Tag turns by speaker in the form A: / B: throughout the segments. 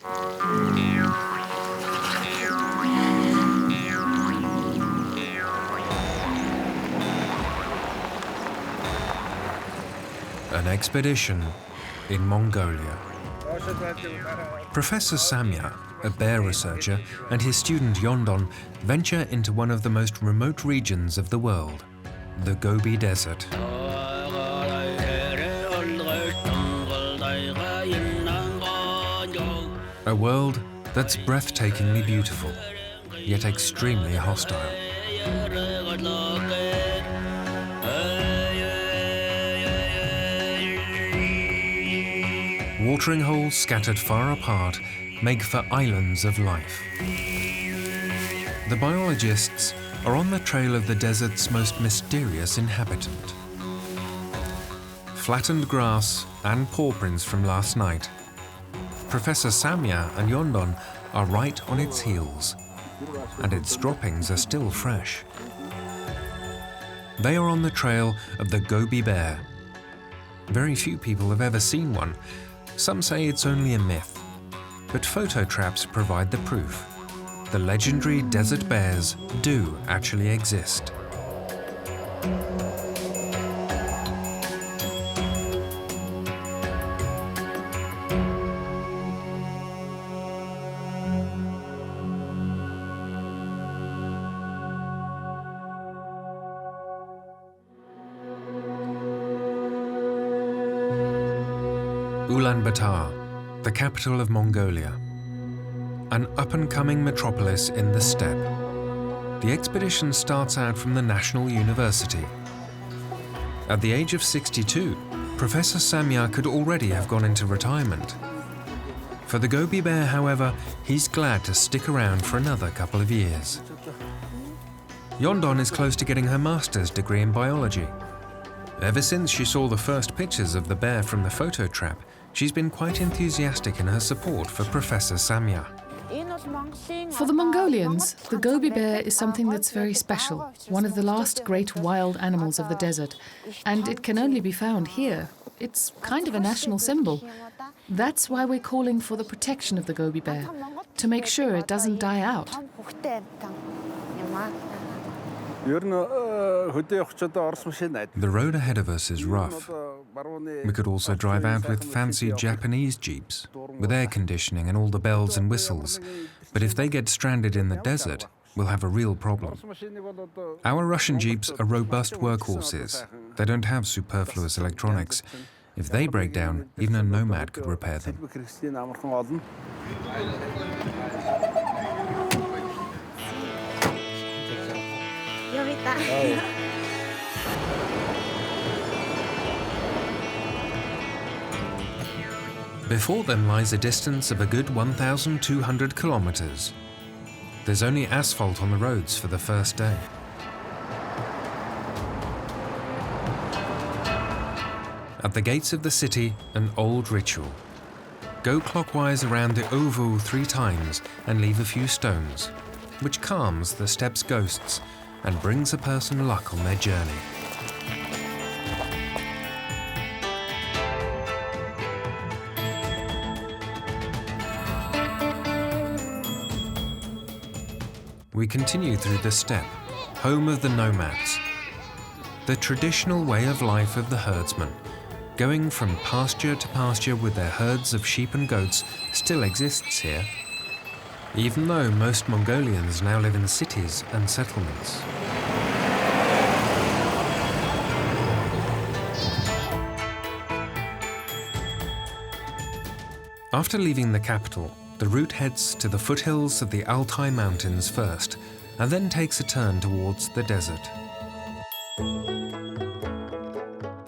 A: An expedition in Mongolia. Professor Samya, a bear researcher, and his student Yondon venture into one of the most remote regions of the world, the Gobi Desert. A world that's breathtakingly beautiful, yet extremely hostile. Watering holes scattered far apart make for islands of life. The biologists are on the trail of the desert's most mysterious inhabitant. Flattened grass and paw prints from last night. Professor Samya and Yondon are right on its heels, and its droppings are still fresh. They are on the trail of the Gobi bear. Very few people have ever seen one. Some say it's only a myth, but photo traps provide the proof. The legendary desert bears do actually exist. Ulaanbaatar, the capital of Mongolia. An up-and-coming metropolis in the steppe. The expedition starts out from the National University. At the age of 62, Professor Samya could already have gone into retirement. For the Gobi bear, however, he's glad to stick around for another couple of years. Yondon is close to getting her master's degree in biology. Ever since she saw the first pictures of the bear from the photo trap, she's been quite enthusiastic in her support for Professor Samya.
B: For the Mongolians, the Gobi bear is something that's very special, one of the last great wild animals of the desert, and it can only be found here. It's kind of a national symbol. That's why we're calling for the protection of the Gobi bear, to make sure it doesn't die out.
A: The road ahead of us is rough. We could also drive out with fancy Japanese jeeps, with air conditioning and all the bells and whistles. But if they get stranded in the desert, we'll have a real problem. Our Russian jeeps are robust workhorses. They don't have superfluous electronics. If they break down, even a nomad could repair them. Before them lies a distance of a good 1,200 kilometers. There's only asphalt on the roads for the first day. At the gates of the city, an old ritual. Go clockwise around the ovu 3 times and leave a few stones, which calms the steppe's ghosts and brings a person luck on their journey. We continue through the steppe, home of the nomads. The traditional way of life of the herdsmen, going from pasture to pasture with their herds of sheep and goats, still exists here, even though most Mongolians now live in cities and settlements. After leaving the capital, the route heads to the foothills of the Altai Mountains first, and then takes a turn towards the desert.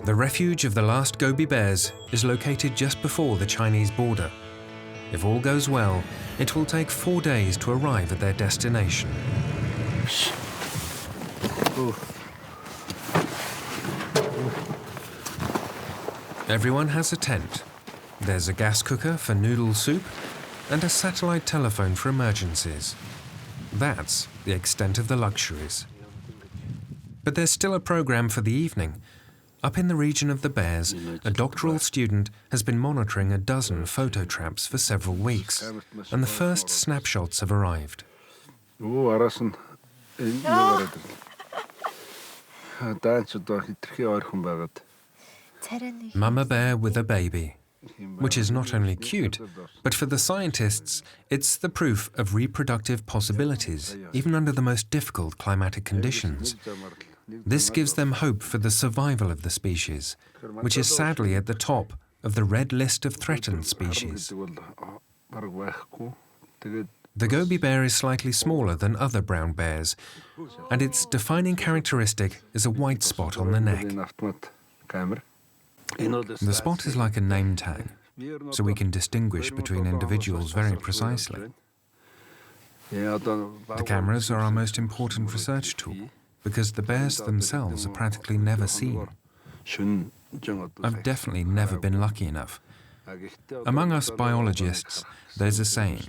A: The refuge of the last Gobi bears is located just before the Chinese border. If all goes well, it will take 4 days to arrive at their destination. Everyone has a tent. There's a gas cooker for noodle soup and a satellite telephone for emergencies. That's the extent of the luxuries. But there's still a program for the evening. Up in the region of the bears, a doctoral student has been monitoring a dozen photo traps for several weeks, and the first snapshots have arrived. Mama bear with a baby, which is not only cute, but for the scientists, it's the proof of reproductive possibilities, even under the most difficult climatic conditions. This gives them hope for the survival of the species, which is sadly at the top of the red list of threatened species. The Gobi bear is slightly smaller than other brown bears, and its defining characteristic is a white spot on the neck. The spot is like a name tag, so we can distinguish between individuals very precisely. The cameras are our most important research tool, because the bears themselves are practically never seen. I've definitely never been lucky enough. Among us biologists, there's a saying,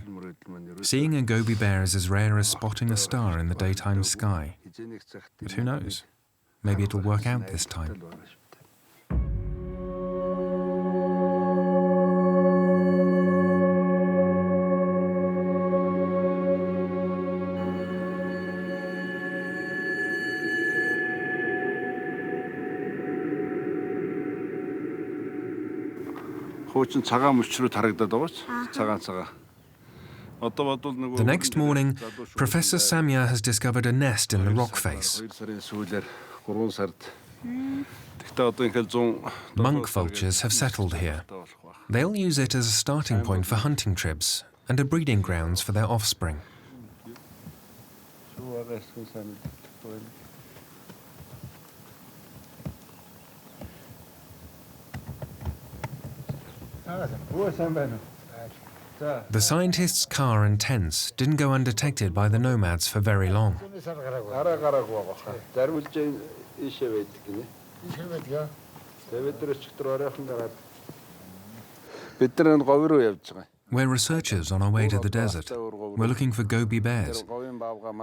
A: seeing a Gobi bear is as rare as spotting a star in the daytime sky. But who knows? Maybe it'll work out this time. The next morning, Professor Samia has discovered a nest in the rock face. Monk vultures have settled here. They'll use it as a starting point for hunting trips and a breeding grounds for their offspring. The scientists' car and tents didn't go undetected by the nomads for very long. We're researchers on our way to the desert. We're looking for Gobi bears.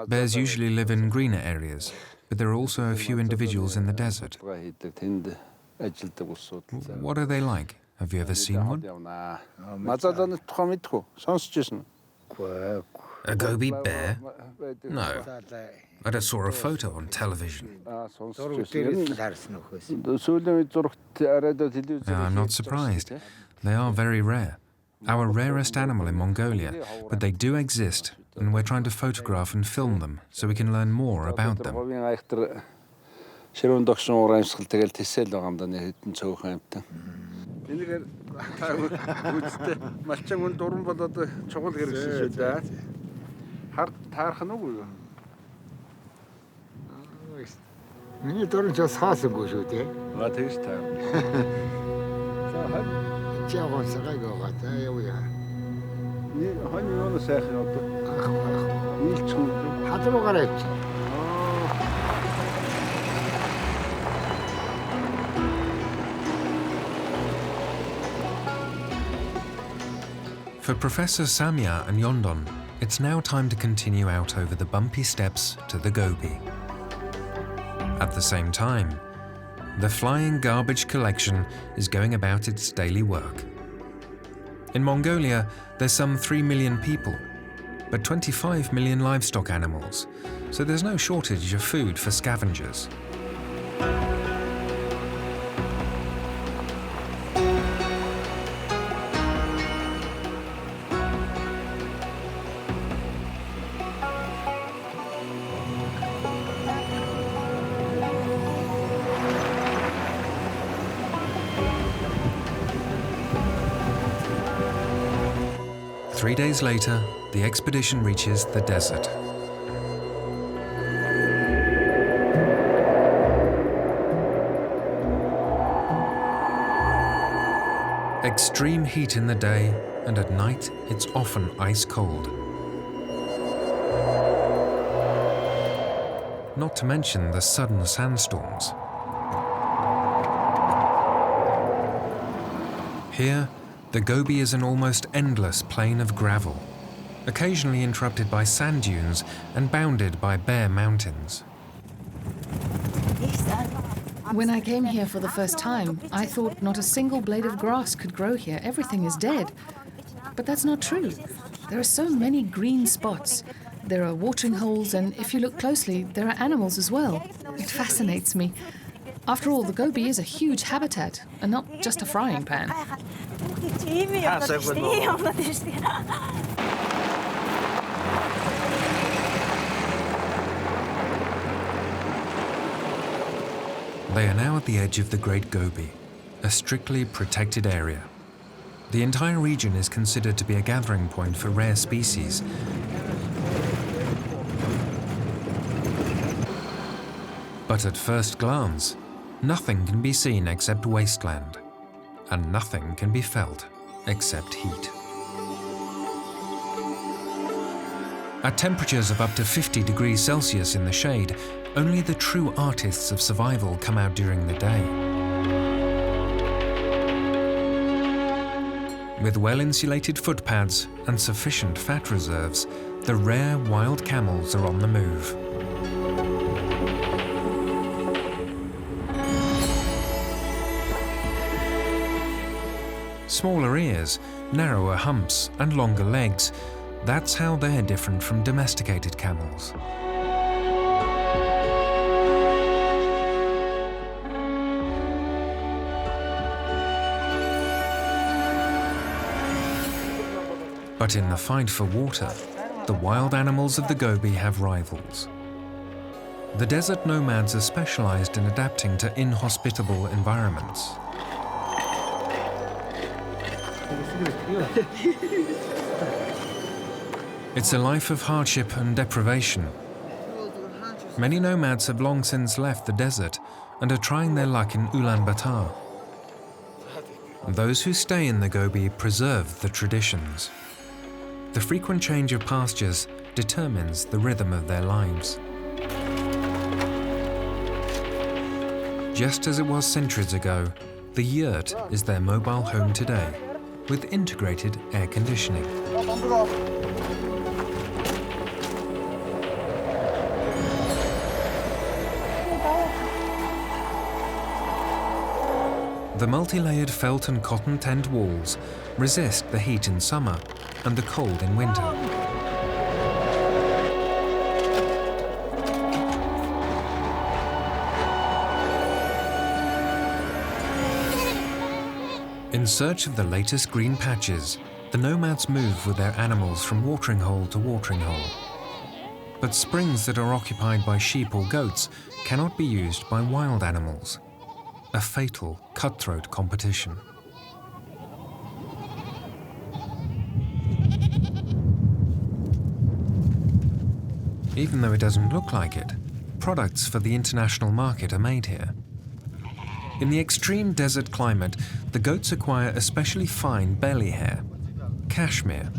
A: Bears usually live in greener areas, but there are also a few individuals in the desert. What are they like? Have you ever seen one? A Gobi bear? No. I just saw a photo on television. I'm not surprised. They are very rare. Our rarest animal in Mongolia, but they do exist, and we're trying to photograph and film them so we can learn more about them. For Professor Samia and Yondon, it's now time to continue out over the bumpy steppes to the Gobi. At the same time, the flying garbage collection is going about its daily work. In Mongolia, there's some 3 million people, but 25 million livestock animals, so there's no shortage of food for scavengers. Three days later, the expedition reaches the desert. Extreme heat in the day, and at night it's often ice cold. Not to mention the sudden sandstorms. Here, the Gobi is an almost endless plain of gravel, occasionally interrupted by sand dunes and bounded by bare mountains.
B: When I came here for the first time, I thought not a single blade of grass could grow here. Everything is dead. But that's not true. There are so many green spots. There are watering holes, and if you look closely, there are animals as well. It fascinates me. After all, the Gobi is a huge habitat, and not just a frying pan.
A: They are now at the edge of the Great Gobi, a strictly protected area. The entire region is considered to be a gathering point for rare species. But at first glance, nothing can be seen except wasteland, and nothing can be felt except heat. At temperatures of up to 50 degrees Celsius in the shade, only the true artists of survival come out during the day. With well-insulated footpads and sufficient fat reserves, the rare wild camels are on the move. Smaller ears, narrower humps and longer legs, that's how they're different from domesticated camels. But in the fight for water, the wild animals of the Gobi have rivals. The desert nomads are specialized in adapting to inhospitable environments. It's a life of hardship and deprivation. Many nomads have long since left the desert and are trying their luck in Ulaanbaatar. Those who stay in the Gobi preserve the traditions. The frequent change of pastures determines the rhythm of their lives. Just as it was centuries ago, the yurt is their mobile home today, with integrated air conditioning. The multi-layered felt and cotton tent walls resist the heat in summer and the cold in winter. In search of the latest green patches, the nomads move with their animals from watering hole to watering hole. But springs that are occupied by sheep or goats cannot be used by wild animals. A fatal, cutthroat competition. Even though it doesn't look like it, products for the international market are made here. In the extreme desert climate, the goats acquire especially fine belly hair, cashmere,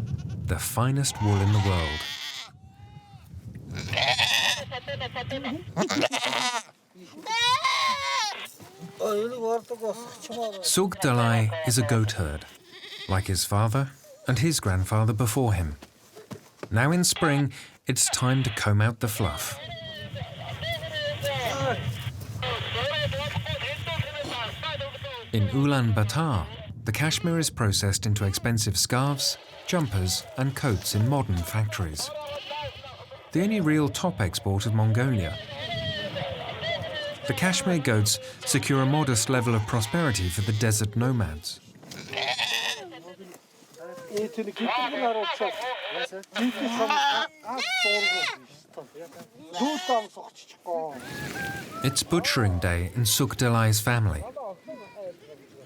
A: the finest wool in the world. Sugh Dalai is a goat herd, like his father and his grandfather before him. Now in spring, it's time to comb out the fluff. In Ulaanbaatar, the cashmere is processed into expensive scarves, jumpers and coats in modern factories. The only real top export of Mongolia. The cashmere goats secure a modest level of prosperity for the desert nomads. It's butchering day in Sugh Dalai's family.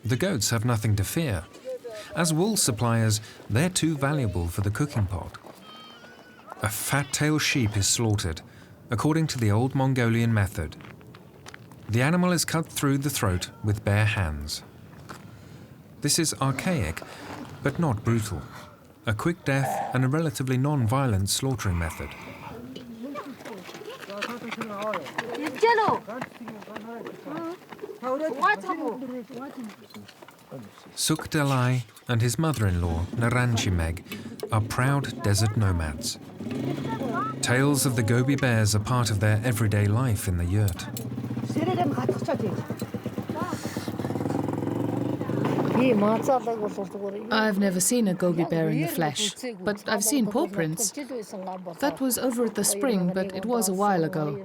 A: The goats have nothing to fear. As wool suppliers, they're too valuable for the cooking pot. A fat-tailed sheep is slaughtered, according to the old Mongolian method. The animal is cut through the throat with bare hands. This is archaic, but not brutal. A quick death and a relatively non-violent slaughtering method. Sugh Dalai and his mother-in-law, Naranchimeg, are proud desert nomads. Tales of the Gobi bears are part of their everyday life in the yurt.
B: I've never seen a Gobi bear in the flesh, but I've seen paw prints. That was over at the spring, but it was a while ago.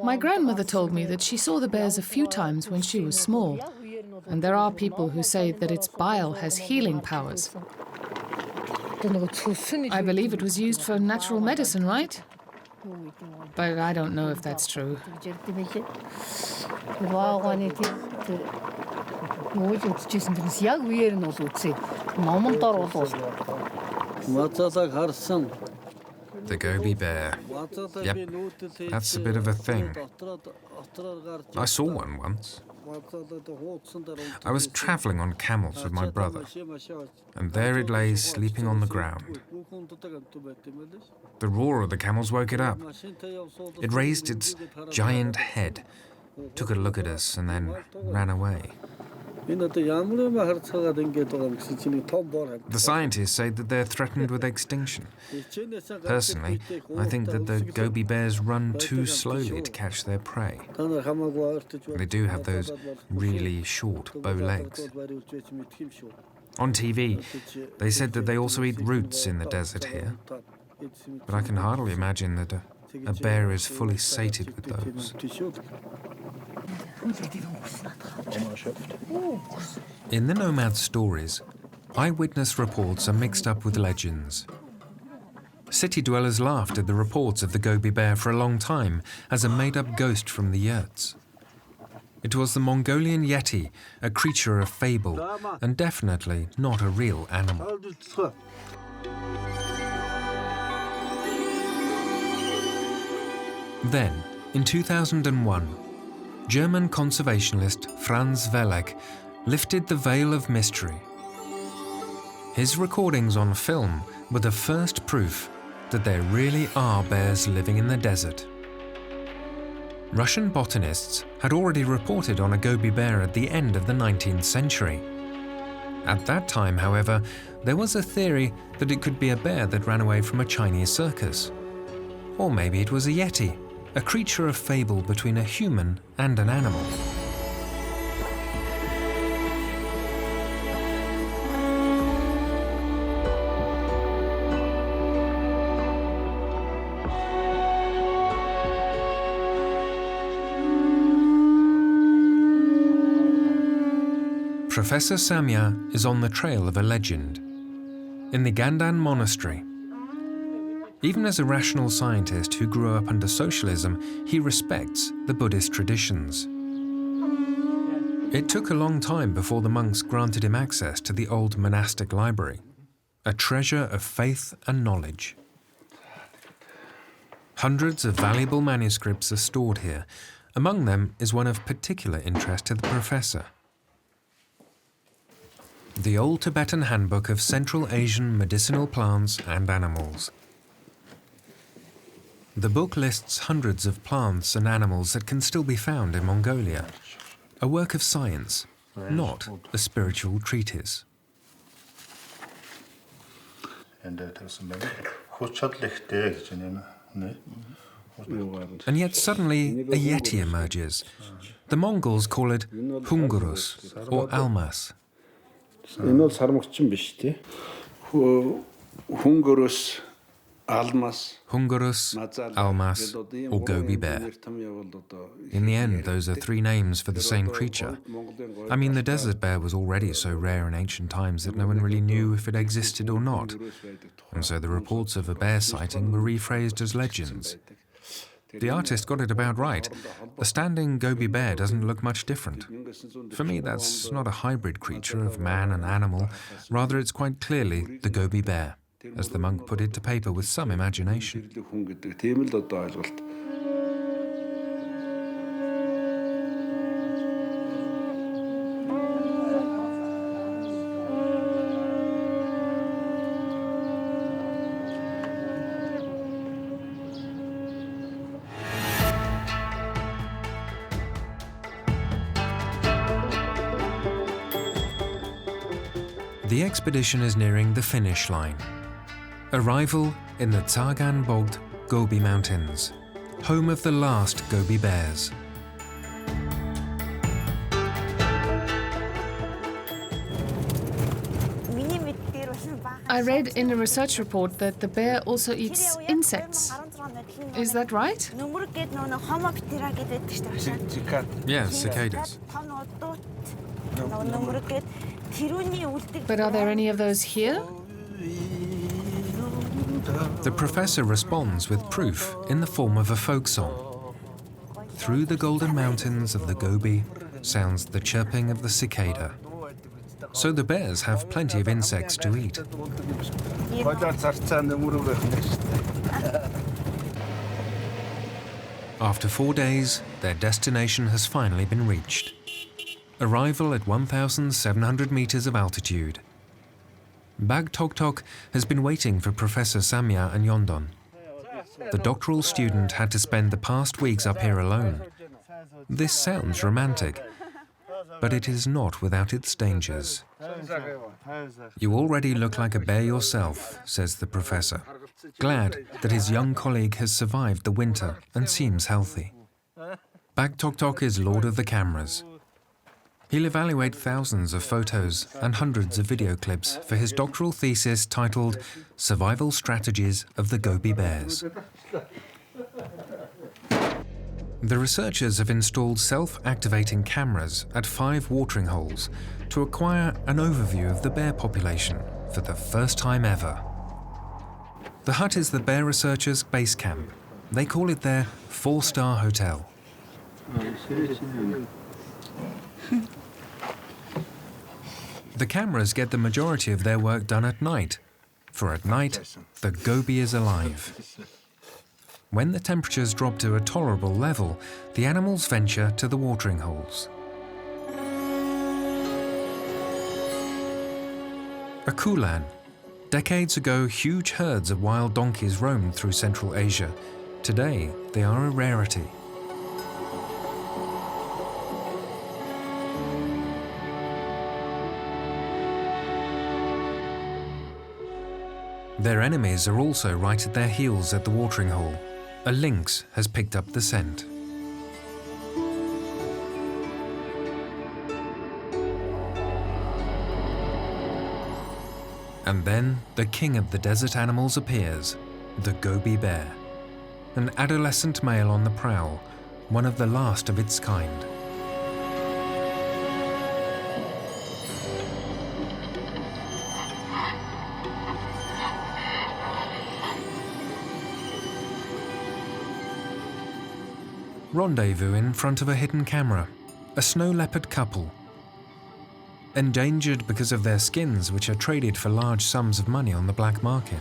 B: My grandmother told me that she saw the bears a few times when she was small, and there are people who say that its bile has healing powers. I believe it was used for natural medicine, right? But I don't know if that's true.
A: The Gobi bear. Yep, that's a bit of a thing. I saw one once. I was travelling on camels with my brother, and there it lay sleeping on the ground. The roar of the camels woke it up. It raised its giant head, took a look at us, and then ran away. The scientists say that they're threatened with extinction. Personally, I think that the Gobi bears run too slowly to catch their prey. They do have those really short bow legs. On TV, they said that they also eat roots in the desert here. But I can hardly imagine that a bear is fully sated with those. In the nomad stories, eyewitness reports are mixed up with legends. City dwellers laughed at the reports of the Gobi bear for a long time as a made-up ghost from the yurts. It was the Mongolian yeti, a creature of fable, and definitely not a real animal. Then, in 2001, German conservationist Franz Welek lifted the veil of mystery. His recordings on film were the first proof that there really are bears living in the desert. Russian botanists had already reported on a Gobi bear at the end of the 19th century. At that time, however, there was a theory that it could be a bear that ran away from a Chinese circus. Or maybe it was a yeti, a creature of fable between a human and an animal. Professor Samya is on the trail of a legend. In the Gandan monastery, even as a rational scientist who grew up under socialism, he respects the Buddhist traditions. It took a long time before the monks granted him access to the old monastic library, a treasure of faith and knowledge. Hundreds of valuable manuscripts are stored here. Among them is one of particular interest to the professor. The Old Tibetan Handbook of Central Asian Medicinal Plants and Animals. The book lists hundreds of plants and animals that can still be found in Mongolia. A work of science, not a spiritual treatise. And yet suddenly a yeti emerges. The Mongols call it Hungurus or Almas. Hungurus, Almas, or Gobi bear. In the end, those are three names for the same creature. I mean, the desert bear was already so rare in ancient times that no one really knew if it existed or not. And so the reports of a bear sighting were rephrased as legends. The artist got it about right. A standing Gobi bear doesn't look much different. For me, that's not a hybrid creature of man and animal. Rather, it's quite clearly the Gobi bear, as the monk put it to paper with some imagination. The expedition is nearing the finish line. Arrival in the Tsagan Bogd Gobi Mountains, home of the last Gobi bears.
B: I read in a research report that the bear also eats insects. Is that right?
A: Yes, cicadas.
B: But are there any of those here?
A: The professor responds with proof in the form of a folk song. Through the golden mountains of the Gobi sounds the chirping of the cicada. So the bears have plenty of insects to eat. After 4 days, their destination has finally been reached. Arrival at 1,700 meters of altitude. Bag Tok Tok has been waiting for Professor Samya and Yondon. The doctoral student had to spend the past weeks up here alone. This sounds romantic, but it is not without its dangers. You already look like a bear yourself, says the professor, glad that his young colleague has survived the winter and seems healthy. Bag Tok Tok is lord of the cameras. He'll evaluate thousands of photos and hundreds of video clips for his doctoral thesis titled Survival Strategies of the Gobi Bears. The researchers have installed self-activating cameras at 5 watering holes to acquire an overview of the bear population for the first time ever. The hut is the bear researchers' base camp. They call it their 4-star hotel. The cameras get the majority of their work done at night, for at night, the Gobi is alive. When the temperatures drop to a tolerable level, the animals venture to the watering holes. A kulan. Decades ago, huge herds of wild donkeys roamed through Central Asia. Today, they are a rarity. Their enemies are also right at their heels at the watering hole. A lynx has picked up the scent. And then the king of the desert animals appears, the Gobi bear. An adolescent male on the prowl, one of the last of its kind. Rendezvous in front of a hidden camera, a snow leopard couple. Endangered because of their skins, which are traded for large sums of money on the black market.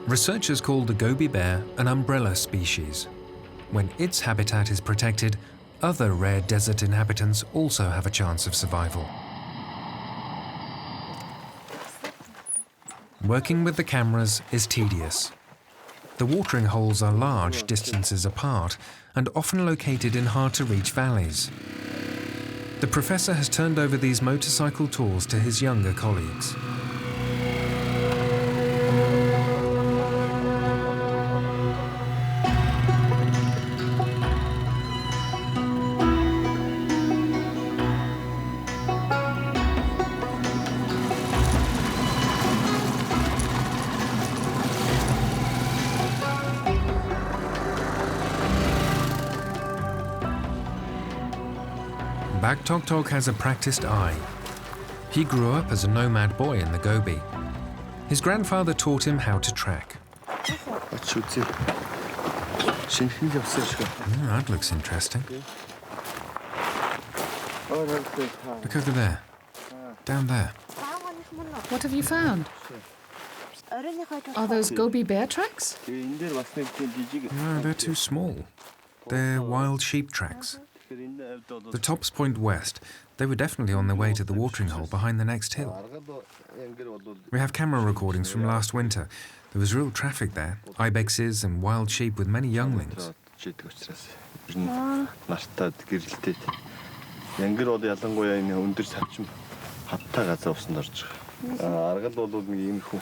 A: Researchers call the Gobi bear an umbrella species. When its habitat is protected, other rare desert inhabitants also have a chance of survival. Working with the cameras is tedious. The watering holes are large distances apart and often located in hard-to-reach valleys. The professor has turned over these motorcycle tours to his younger colleagues. Bag Tok Tok has a practiced eye. He grew up as a nomad boy in the Gobi. His grandfather taught him how to track. That looks interesting. Look over there. Down there.
B: What have you found? Are those Gobi bear tracks?
A: No, they're too small. They're wild sheep tracks. The tops point west. They were definitely on their way to the watering hole behind the next hill. We have camera recordings from last winter. There was real traffic there, ibexes and wild sheep with many younglings.
C: идэг учраас ер нь нартад гэрэлтээд янгир бол ялангуяа энэ өндөр савчин хаттай газар усанд орж байгаа. Аргал бол нэг иймэрхүү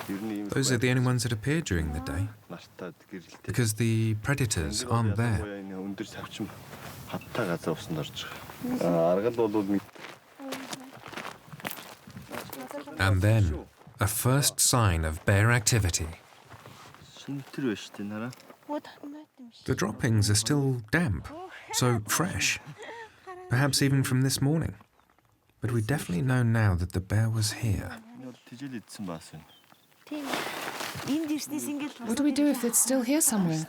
C: ер нь ийм
A: Those are the only ones that appear during the day,
C: нартад гэрэлтээд
A: because the predators aren't there.
C: энэ өндөр савчин хаттай газар усанд орж байгаа. Аргал бол нэг
A: And then, a first sign of bear activity.
C: шинтэр байж тээ нараа.
A: The droppings are still damp, so fresh. Perhaps even from this morning. But we definitely know now that the bear was here.
C: Тижэл идсэн баас байна.
B: What do we do if it's still here somewhere?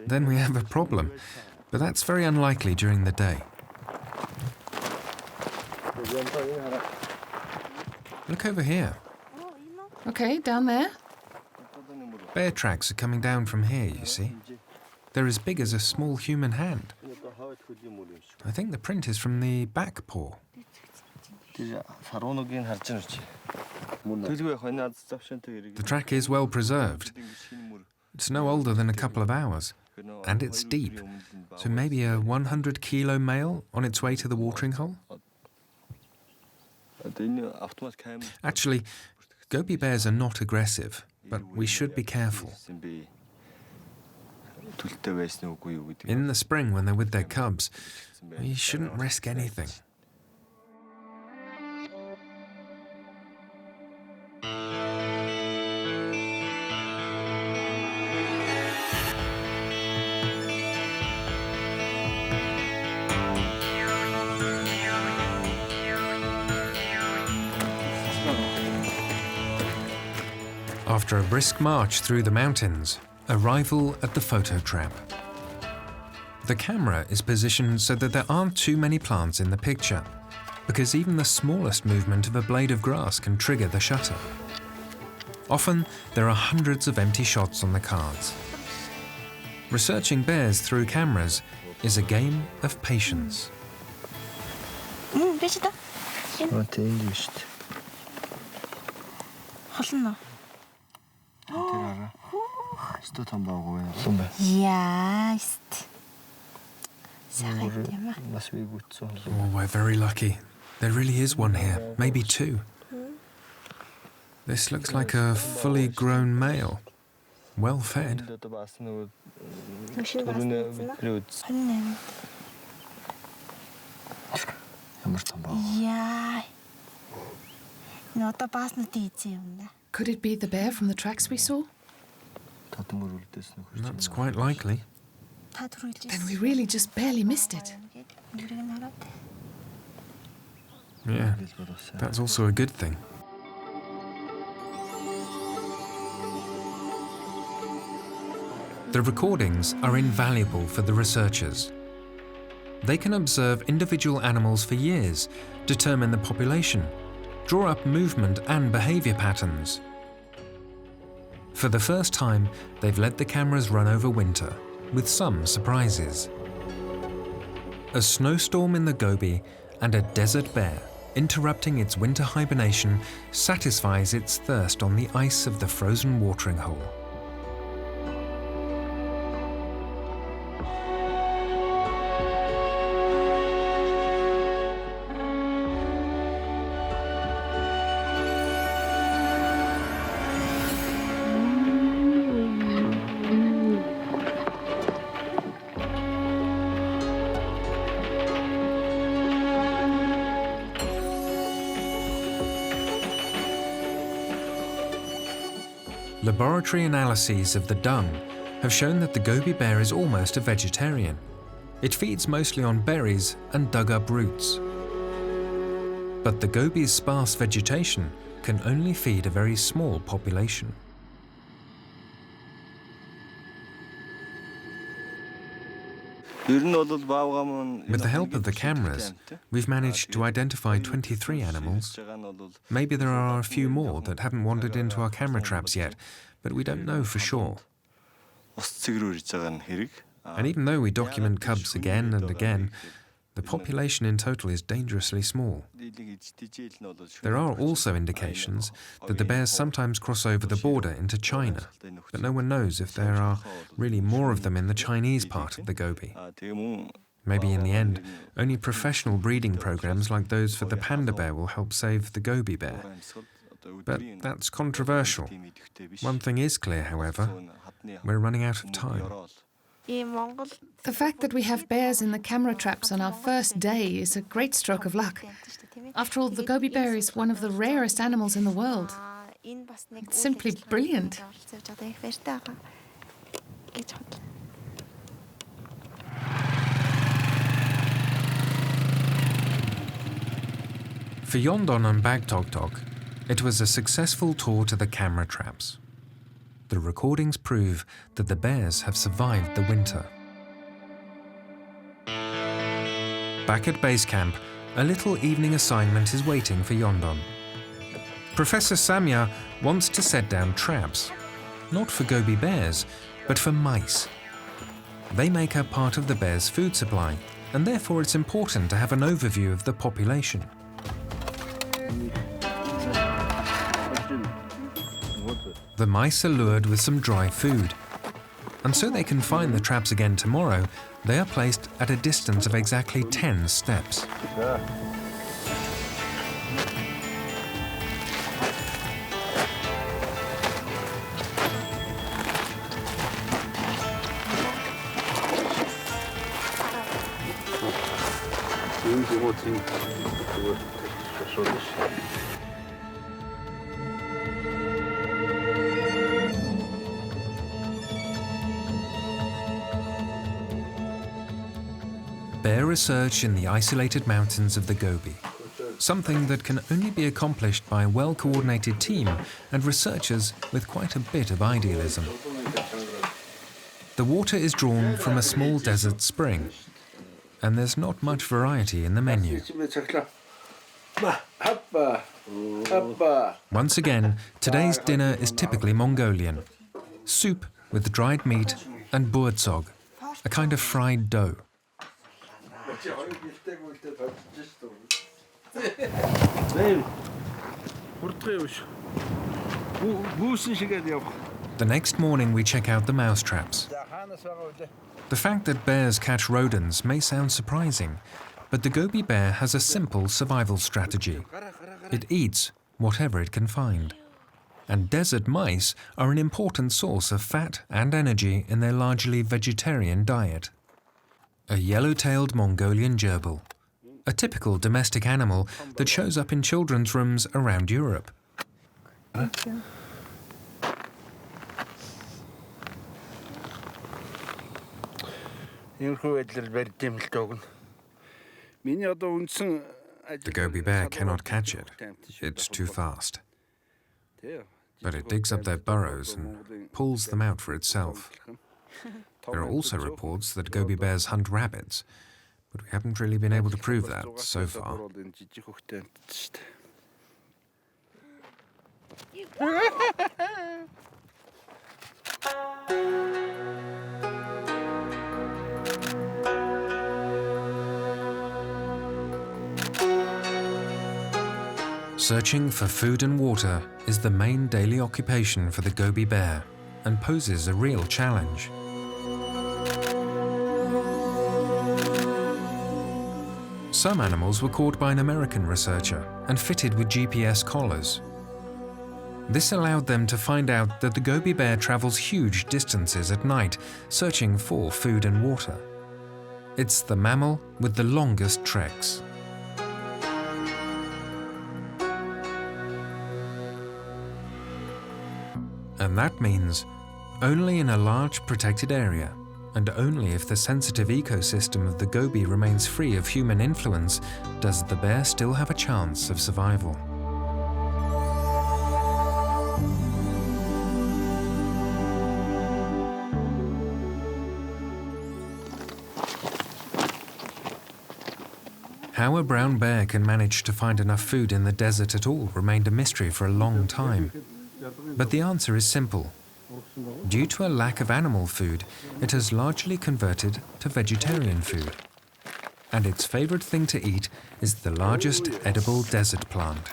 A: Then we have a problem. But that's very unlikely during the day. Look over here.
B: Okay, down there.
A: Bear tracks are coming down from here, you see. They're as big as a small human hand. I think the print is from the back paw.
C: Тэр сарууныгийн харж байна чи. Төлгөө хонаад завшантай хэрэг.
A: The track is well preserved. It's no older than a couple of hours. And it's deep. So maybe a 100-kilo male on its way to the watering hole? Actually, Gobi bears are not aggressive, but we should be careful. In the spring, when they're with their cubs, we shouldn't risk anything. After a brisk march through the mountains, arrival at the photo trap. The camera is positioned so that there aren't too many plants in the picture, because even the smallest movement of a blade of grass can trigger the shutter. Often, there are hundreds of empty shots on the cards. Researching bears through cameras is a game of patience. Oh, we're very lucky. There really is one here, maybe two. This looks like a fully grown male, well fed.
B: Could it be the bear from the tracks we saw?
A: That's quite likely.
B: Then we really just barely missed it.
A: Yeah, that's also a good thing. The recordings are invaluable for the researchers. They can observe individual animals for years, determine the population, draw up movement and behavior patterns. For the first time, they've let the cameras run over winter, with some surprises. A snowstorm in the Gobi and a desert bear interrupting its winter hibernation satisfies its thirst on the ice of the frozen watering hole. Laboratory analyses of the dung have shown that the Gobi bear is almost a vegetarian. It feeds mostly on berries and dug-up roots. But the Gobi's sparse vegetation can only feed a very small population. With the help of the cameras, we've managed to identify 23 animals. Maybe there are a few more that haven't wandered into our camera traps yet, but we don't know for sure. And even though we document cubs again and again, the the population in total is dangerously small. There are also indications that the bears sometimes cross over the border into China, but no one knows if there are really more of them in the Chinese part of the Gobi. Maybe in the end, only professional breeding programs like those for the panda bear will help save the Gobi bear. But that's controversial. One thing is clear, however, we're running out of time.
B: The fact that we have bears in the camera traps on our first day is a great stroke of luck. After all, the Gobi bear is one of the rarest animals in the world. It's simply brilliant.
A: For Yondon and Bagtoktok, it was a successful tour to the camera traps. The recordings prove that the bears have survived the winter. Back at base camp, a little evening assignment is waiting for Yondon. Professor Samya wants to set down traps, not for Gobi bears, but for mice. They make up part of the bears' food supply, and therefore it's important to have an overview of the population. The mice are lured with some dry food, and so they can find the traps again tomorrow, they are placed at a distance of exactly 10 steps. Bear research in the isolated mountains of the Gobi, something that can only be accomplished by a well-coordinated team and researchers with quite a bit of idealism. The water is drawn from a small desert spring, and there's not much variety in the menu. Once again, today's dinner is typically Mongolian. Soup with dried meat and buurtzog, a kind of fried dough. The next morning we check out the mouse traps. The fact that bears catch rodents may sound surprising, but the Gobi bear has a simple survival strategy. It eats whatever it can find. And desert mice are an important source of fat and energy in their largely vegetarian diet. A yellow-tailed Mongolian gerbil, a typical domestic animal that shows up in children's rooms around Europe. The Gobi bear cannot catch it. It's too fast. But it digs up their burrows and pulls them out for itself. There are also reports that Gobi bears hunt rabbits, but we haven't really been able to prove that so far. Searching for food and water is the main daily occupation for the Gobi bear and poses a real challenge. Some animals were caught by an American researcher and fitted with GPS collars. This allowed them to find out that the Gobi bear travels huge distances at night, searching for food and water. It's the mammal with the longest treks. And that means only in a large protected area, and only if the sensitive ecosystem of the Gobi remains free of human influence, does the bear still have a chance of survival. How a brown bear can manage to find enough food in the desert at all remained a mystery for a long time. But the answer is simple. Due to a lack of animal food, it has largely converted to vegetarian food. And its favorite thing to eat is the largest edible desert plant.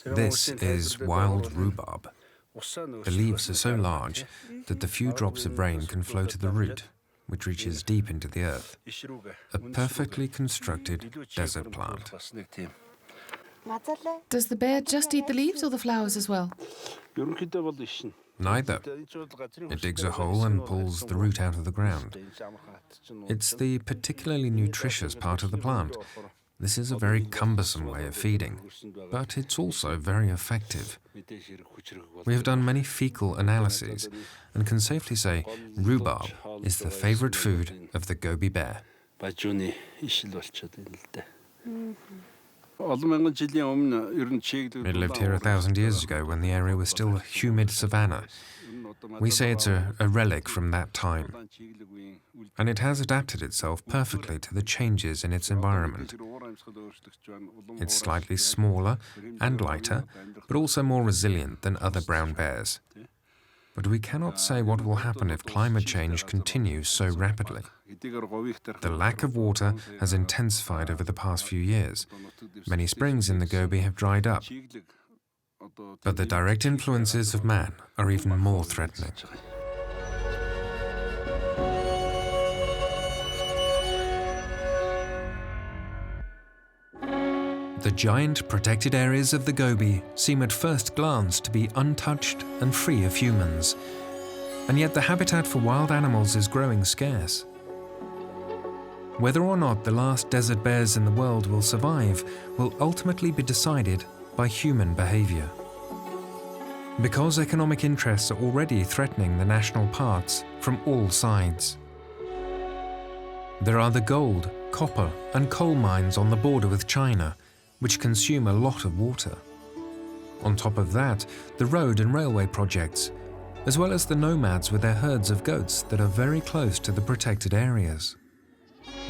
A: This is wild rhubarb. The leaves are so large that the few drops of rain can flow to the root, which reaches deep into the earth. A perfectly constructed desert plant.
B: Does the bear just eat the leaves or the flowers as well?
A: Neither. It digs a hole and pulls the root out of the ground. It's the particularly nutritious part of the plant. This is a very cumbersome way of feeding, but it's also very effective. We have done many fecal analyses and can safely say rhubarb is the favorite food of the Gobi bear. It lived here 1,000 years ago when the area was still a humid savanna. We say it's a relic from that time. And it has adapted itself perfectly to the changes in its environment. It's slightly smaller and lighter, but also more resilient than other brown bears. But we cannot say what will happen if climate change continues so rapidly. The lack of water has intensified over the past few years. Many springs in the Gobi have dried up. But the direct influences of man are even more threatening. The giant protected areas of the Gobi seem at first glance to be untouched and free of humans. And yet the habitat for wild animals is growing scarce. Whether or not the last desert bears in the world will survive will ultimately be decided by human behavior. Because economic interests are already threatening the national parks from all sides. There are the gold, copper, and coal mines on the border with China, which consume a lot of water. On top of that, the road and railway projects, as well as the nomads with their herds of goats that are very close to the protected areas.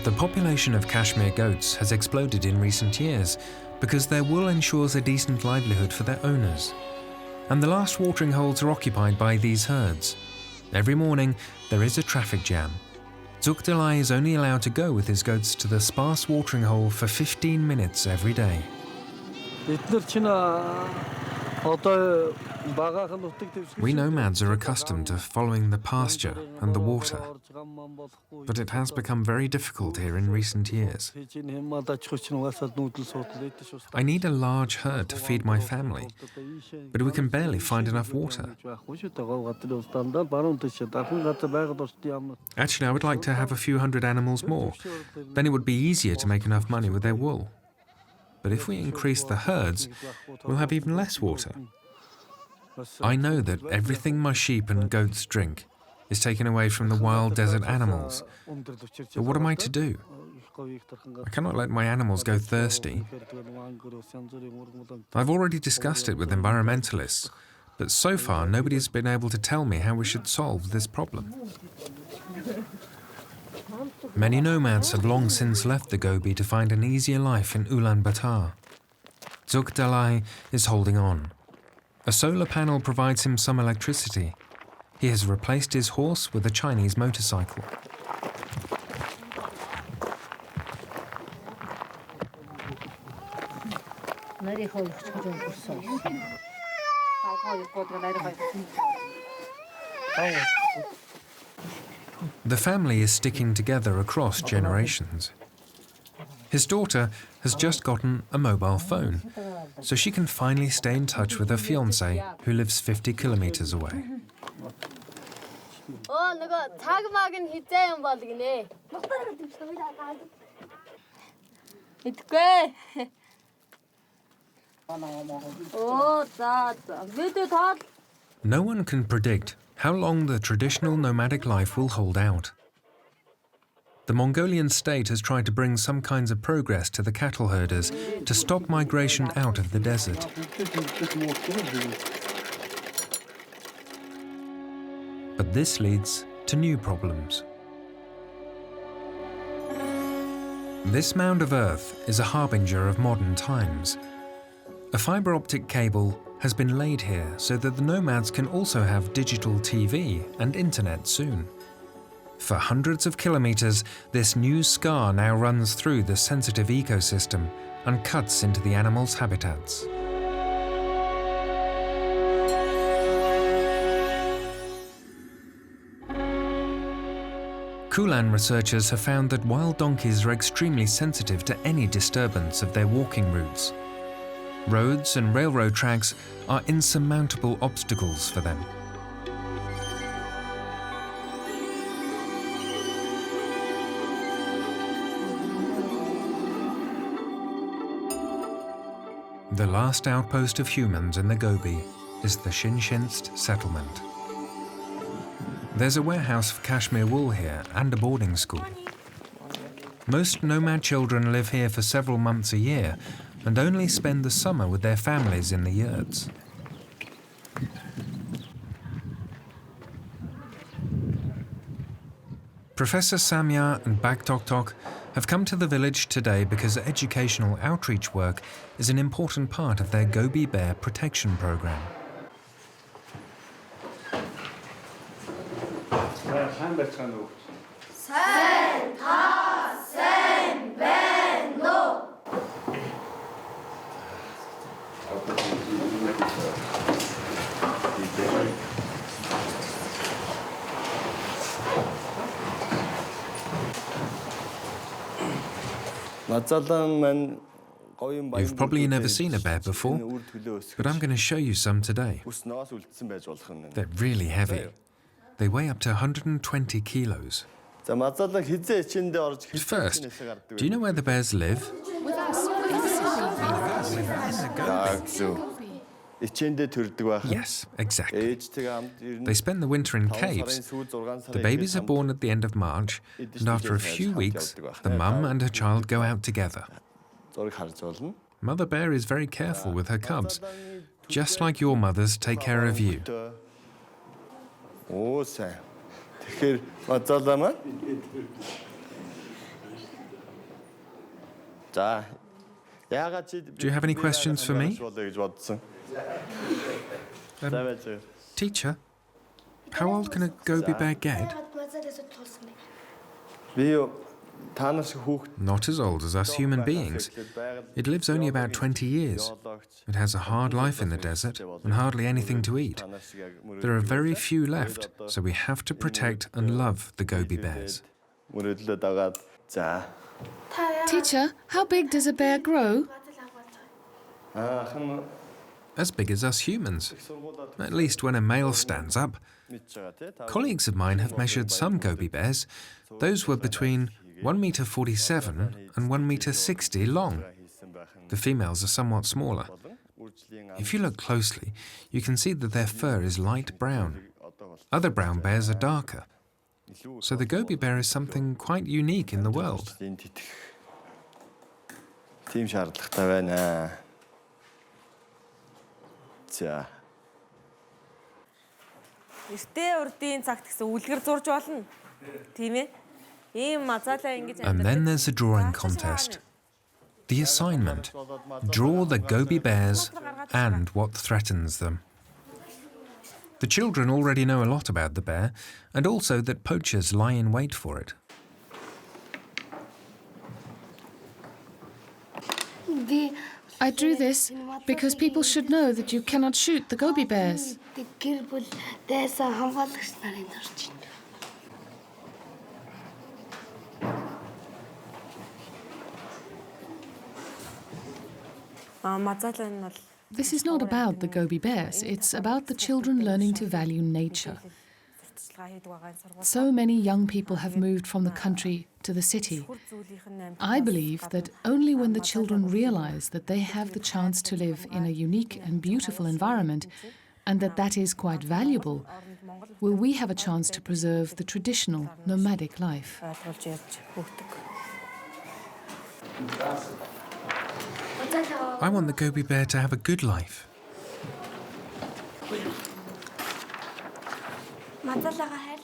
A: The population of Kashmir goats has exploded in recent years because their wool ensures a decent livelihood for their owners. And the last watering holes are occupied by these herds. Every morning, there is a traffic jam. Zuk Dalai is only allowed to go with his goats to the sparse watering hole for 15 minutes every day. We nomads are accustomed to following the pasture and the water, but it has become very difficult here in recent years. I need a large herd to feed my family, but we can barely find enough water. Actually, I would like to have a few hundred animals more. Then it would be easier to make enough money with their wool. But if we increase the herds, we'll have even less water. I know that everything my sheep and goats drink is taken away from the wild desert animals. But what am I to do? I cannot let my animals go thirsty. I've already discussed it with environmentalists, but so far nobody's been able to tell me how we should solve this problem. Many nomads have long since left the Gobi to find an easier life in Ulaanbaatar. Zuk Dalai is holding on. A solar panel provides him some electricity. He has replaced his horse with a Chinese motorcycle. The family is sticking together across generations. His daughter has just gotten a mobile phone, so she can finally stay in touch with her fiancé, who lives 50 kilometers away. No one can predict how long the traditional nomadic life will hold out. The Mongolian state has tried to bring some kinds of progress to the cattle herders to stop migration out of the desert. But this leads to new problems. This mound of earth is a harbinger of modern times. A fiber optic cable has been laid here so that the nomads can also have digital TV and internet soon. For hundreds of kilometers, this new scar now runs through the sensitive ecosystem and cuts into the animals' habitats. Kulan researchers have found that wild donkeys are extremely sensitive to any disturbance of their walking routes. Roads and railroad tracks are insurmountable obstacles for them. The last outpost of humans in the Gobi is the Shinshinst settlement. There's a warehouse for cashmere wool here and a boarding school. Most nomad children live here for several months a year and only spend the summer with their families in the yurts. Professor Samya and Bagtoktok have come to the village today because educational outreach work is an important part of their Gobi bear protection program. You've probably never seen a bear before, but I'm going to show you some today. They're really heavy. They weigh up to 120 kilos. First, do you know where the bears live?
B: With us.
A: Yes, exactly. They spend the winter in caves. The babies are born at the end of March, and after a few weeks, the mum and her child go out together. Mother bear is very careful with her cubs, just like your mothers take care of you. Do you have any questions for me? Teacher, how old can a Gobi bear get? Not as old as us human beings. It lives only about 20 years. It has a hard life in the desert and hardly anything to eat. There are very few left, so we have to protect and love the Gobi bears.
B: Teacher, how big does a bear grow?
A: As big as us humans, at least when a male stands up. Colleagues of mine have measured some Gobi bears. Those were between 1.47 meters and 1.60 meters long. The females are somewhat smaller. If you look closely, you can see that their fur is light brown. Other brown bears are darker. So the Gobi bear is something quite unique in the world. And then there's a drawing contest. The assignment: draw the Gobi bears and what threatens them. The children already know a lot about the bear, and also that poachers lie in wait for it.
B: I drew this because people should know that you cannot shoot the Gobi bears. This is not about the Gobi bears, it's about the children learning to value nature. So many young people have moved from the country to the city. I believe that only when the children realize that they have the chance to live in a unique and beautiful environment, and that that is quite valuable, will we have a chance to preserve the traditional nomadic life.
A: I want the Gobi bear to have a good life.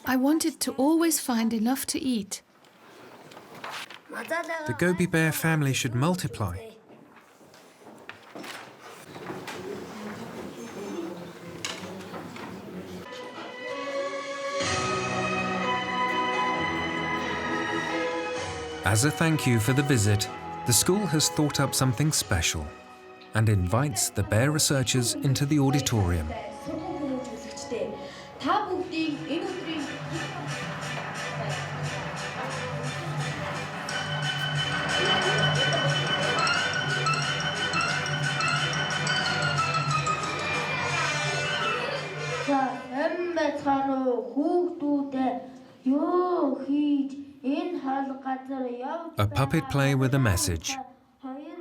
B: I want it to always find enough to eat.
A: The Gobi bear family should multiply. As a thank you for the visit, the school has thought up something special and invites the bear researchers into the auditorium. A puppet play with a message.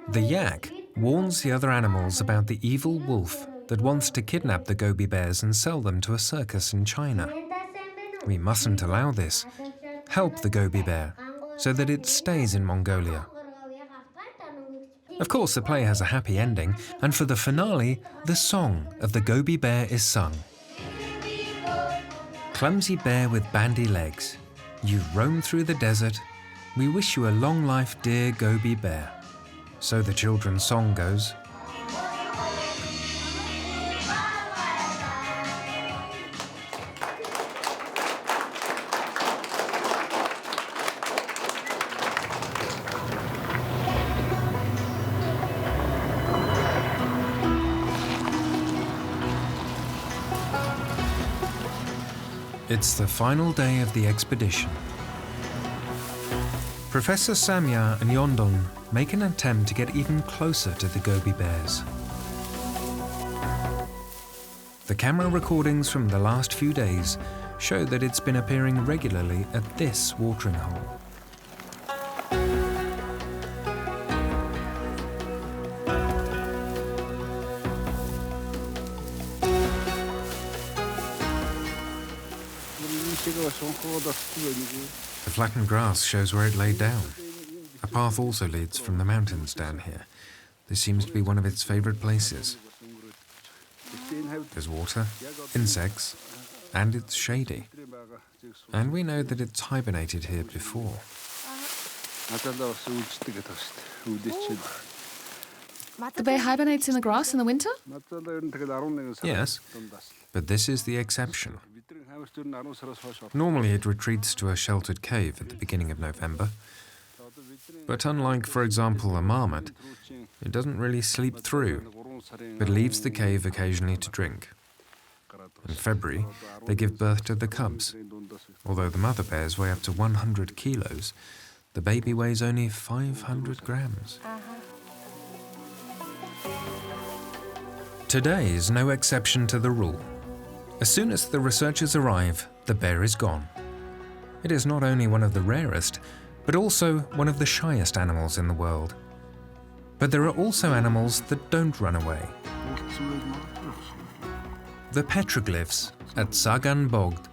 A: The yak warns the other animals about the evil wolf that wants to kidnap the Gobi bears and sell them to a circus in China. We mustn't allow this. Help the Gobi bear so that it stays in Mongolia. Of course, the play has a happy ending, and for the finale, the song of the Gobi bear is sung. Clumsy bear with bandy legs, you roam through the desert. We wish you a long life, dear Gobi bear. So the children's song goes. It's the final day of the expedition. Professor Samya and Yondon make an attempt to get even closer to the Gobi bears. The camera recordings from the last few days show that it's been appearing regularly at this watering hole. The flattened grass shows where it laid down. A path also leads from the mountains down here. This seems to be one of its favourite places. There's water, insects, and it's shady. And we know that it's hibernated here before.
B: The bear hibernates in the grass in the winter?
A: Yes, but this is the exception. Normally it retreats to a sheltered cave at the beginning of November. But unlike, for example, a marmot, it doesn't really sleep through, but leaves the cave occasionally to drink. In February, they give birth to the cubs. Although the mother bears weigh up to 100 kilos, the baby weighs only 500 grams. Today is no exception to the rule. As soon as the researchers arrive, the bear is gone. It is not only one of the rarest, but also one of the shyest animals in the world. But there are also animals that don't run away. The petroglyphs at Sagan Bogd,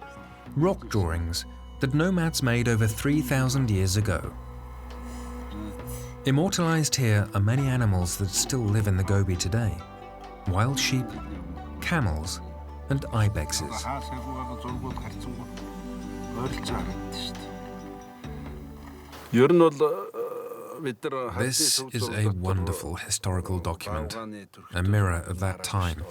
A: rock drawings that nomads made over 3,000 years ago. Immortalized here are many animals that still live in the Gobi today. Wild sheep, camels, and ibexes. This is a wonderful historical document, a mirror of that time.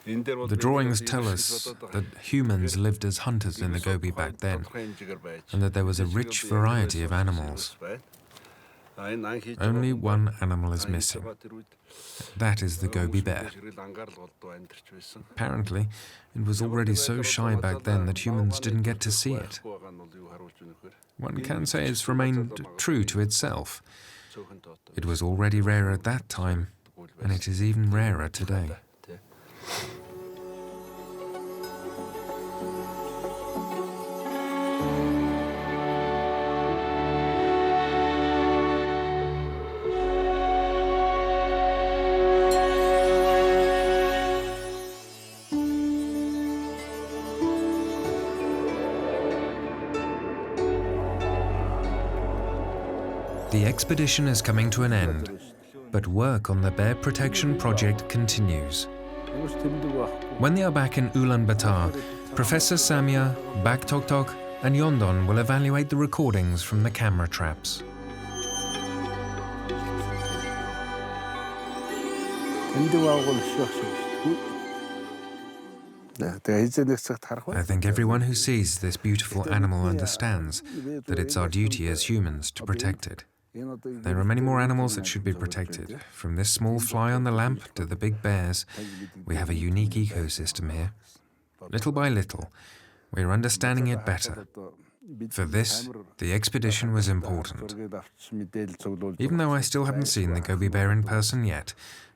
A: The drawings tell us that humans lived as hunters in the Gobi back then, and that there was a rich variety of animals. Only one animal is missing. That is the Gobi bear. Apparently, it was already so shy back then that humans didn't get to see it. One can say it's remained true to itself. It was already rare at that time, and it is even rarer today. The expedition is coming to an end, but work on the bear protection project continues. When they are back in Ulaanbaatar, Professor Samya, Baktoktok, and Yondon will evaluate the recordings from the camera traps. I think everyone who sees this beautiful animal understands that it's our duty as humans to protect it. There are many more animals that should be protected. From this small fly on the lamp to the big bears, we have a unique ecosystem here. Little by little, we're understanding it better. For this, the expedition was important. Even though I still haven't seen the Gobi bear in person yet,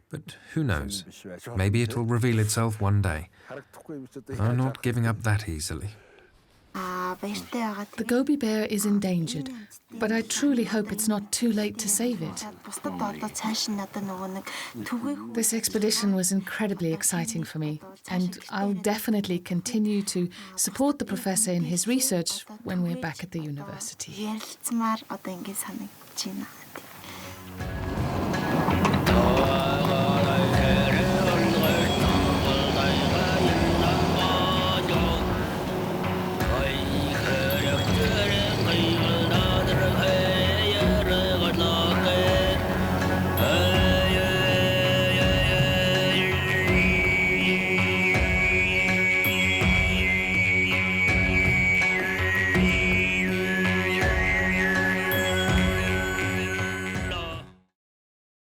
A: but who knows? Maybe it'll reveal itself one day. I'm not giving up that easily.
B: The Gobi bear is endangered, but I truly hope it's not too late to save it. This expedition was incredibly exciting for me, and I'll definitely continue to support the professor in his research when we're back at the university.